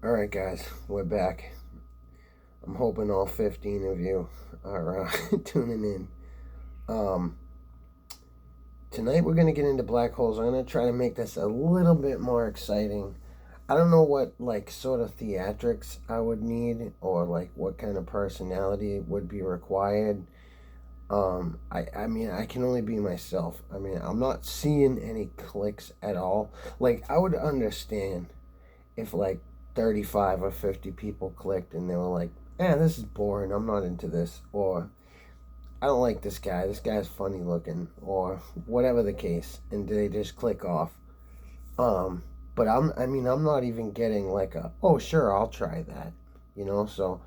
Alright, guys, we're back. I'm hoping all 15 of you are tuning in. Um, Tonight we're going to get into black holes. I'm going to try to make this a little bit more exciting. I don't know what, like, sort of theatrics I would need or, like, what kind of personality would be required. I mean, I can only be myself. I mean, I'm not seeing any clicks at all. Like, I would understand if like 35 or 50 people clicked and they were like, this is boring, I'm not into this, or I don't like this guy's funny looking, or whatever the case, and they just click off. Um, but I'm not even getting like oh sure, I'll try that, so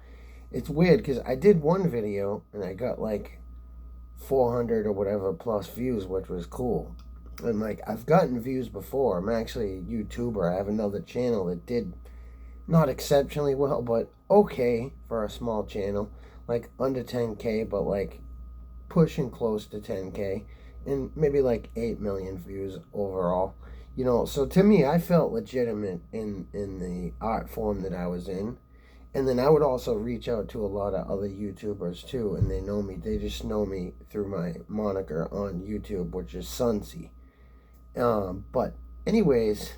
it's weird because I did one video and I got like 400 or whatever plus views, which was cool. And like I've gotten views before. I'm actually a YouTuber. I have another channel that did not exceptionally well, but okay for a small channel, like under 10K, but like pushing close to 10K, and maybe like 8 million views overall. So to me, I felt legitimate in the art form that I was in. And then I would also reach out to a lot of other YouTubers too, and they know me. They just know me through my moniker on YouTube, which is Sunsy. But anyways,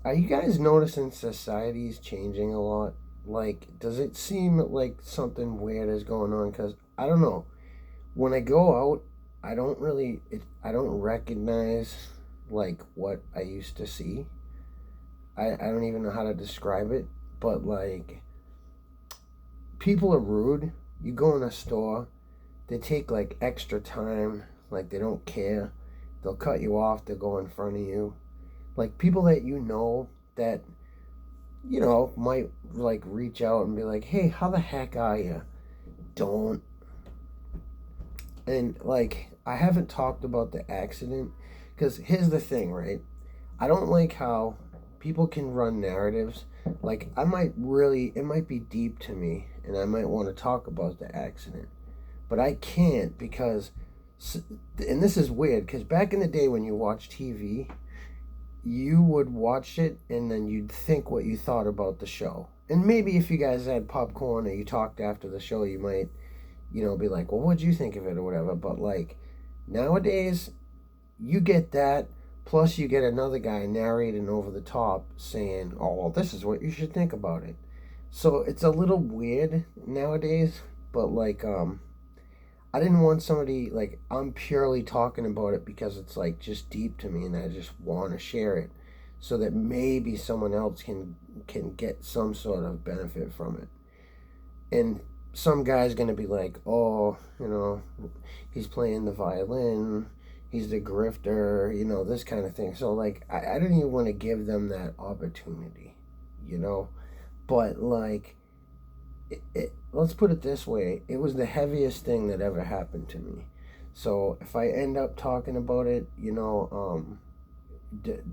are you guys noticing society's changing a lot? Like, does it seem like something weird is going on? Because I don't know. When I go out, I don't recognize like what I used to see. I don't even know how to describe it, but like people are rude. You go in a store, they take like extra time, like they don't care. They'll cut you off, they'll go in front of you. Like people that that might like reach out and be like, hey, how the heck are you? Don't. And like, I haven't talked about the accident because here's the thing, right? I don't like how people can run narratives. Like, it might be deep to me and I might want to talk about the accident, but I can't because, and this is weird because back in the day when you watch TV, you would watch it and then you'd think what you thought about the show. And maybe if you guys had popcorn or you talked after the show, you might, be like, well, what'd you think of it or whatever. But like nowadays, you get that, plus you get another guy narrating over the top saying, oh, well, this is what you should think about it. So it's a little weird nowadays, but like, I didn't want somebody like I'm purely talking about it because it's like just deep to me and I just want to share it so that maybe someone else can get some sort of benefit from it. And some guy's going to be like, "Oh, he's playing the violin, he's the grifter, this kind of thing." So like I didn't even want to give them that opportunity, you know? But like let's put it this way, it was the heaviest thing that ever happened to me. So if I end up talking about it,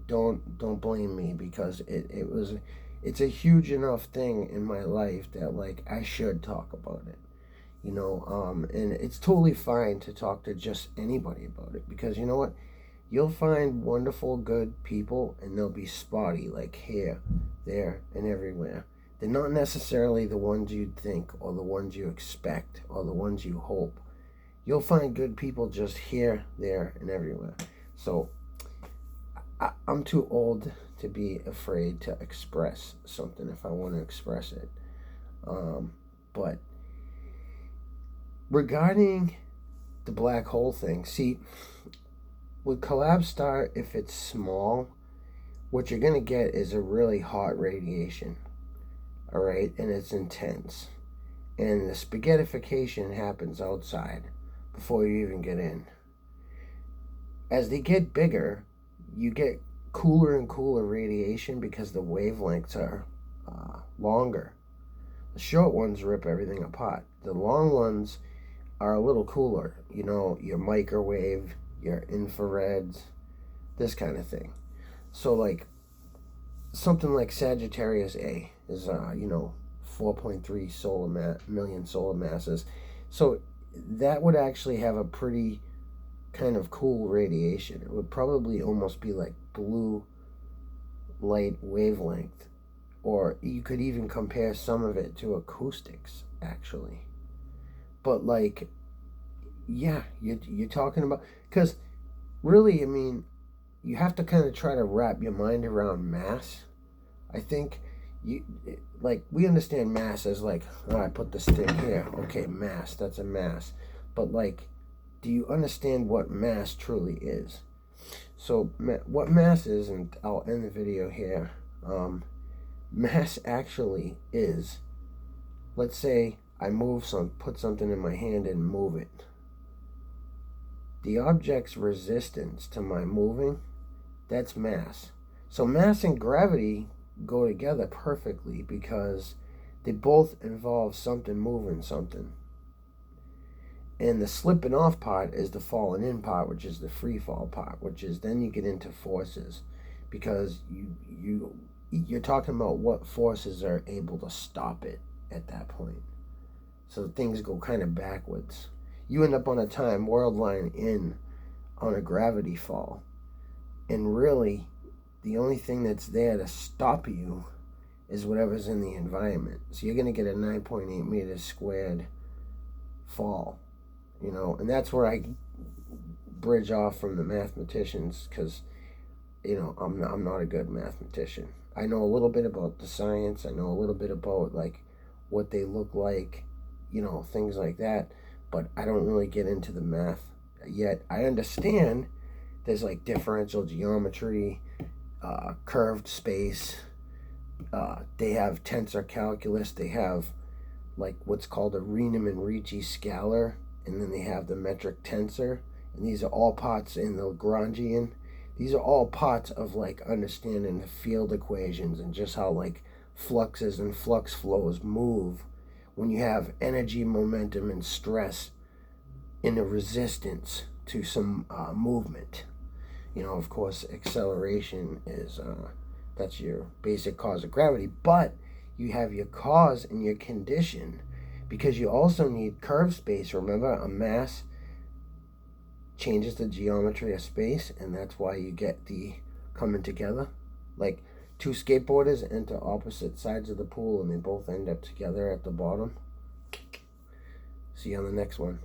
don't blame me because it's a huge enough thing in my life that like I should talk about it. And it's totally fine to talk to just anybody about it because you know what, you'll find wonderful good people and they'll be spotty like here, there, and everywhere. They're not necessarily the ones you'd think or the ones you expect or the ones you hope. You'll find good people just here, there, and everywhere. So I'm too old to be afraid to express something if I want to express it. But regarding the black hole thing, see, with collapse star, if it's small, what you're going to get is a really hot radiation, all right? And it's intense. And the spaghettification happens outside before you even get in. As they get bigger, you get cooler and cooler radiation because the wavelengths are longer. The short ones rip everything apart. The long ones are a little cooler. Your microwave, your infrareds, this kind of thing. So like something like Sagittarius A is 4.3 million solar masses. So that would actually have a pretty kind of cool radiation. It would probably almost be like blue light wavelength, or you could even compare some of it to acoustics, actually. But like, yeah, you're talking about, because really, I mean, you have to kind of try to wrap your mind around mass. I think you like we understand mass as like, oh, I put this thing here. Okay, mass. That's a mass. But like, do you understand what mass truly is? So what mass is, and I'll end the video here. Mass actually is, let's say I put something in my hand and move it. The object's resistance to my moving, that's mass. So mass and gravity go together perfectly because they both involve something moving something. And the slipping off part is the falling in part, which is the free fall part, which is then you get into forces, because you're talking about what forces are able to stop it at that point. So things go kind of backwards. You end up on a time world line in on a gravity fall. And really, the only thing that's there to stop you is whatever's in the environment. So you're going to get a 9.8 meters squared fall, and that's where I bridge off from the mathematicians, because, I'm not a good mathematician. I know a little bit about the science. I know a little bit about, like, what they look like, things like that. But I don't really get into the math yet. I understand there's like differential geometry, curved space. They have tensor calculus. They have like what's called a Riemann-Ricci scalar, and then they have the metric tensor. And these are all parts in the Lagrangian. These are all parts of like understanding the field equations and just how like fluxes and flux flows move when you have energy, momentum, and stress in a resistance to some movement. Of course, acceleration is, that's your basic cause of gravity, but you have your cause and your condition, because you also need curved space. Remember, a mass changes the geometry of space, and that's why you get the coming together. Like, two skateboarders enter opposite sides of the pool and they both end up together at the bottom. See you on the next one.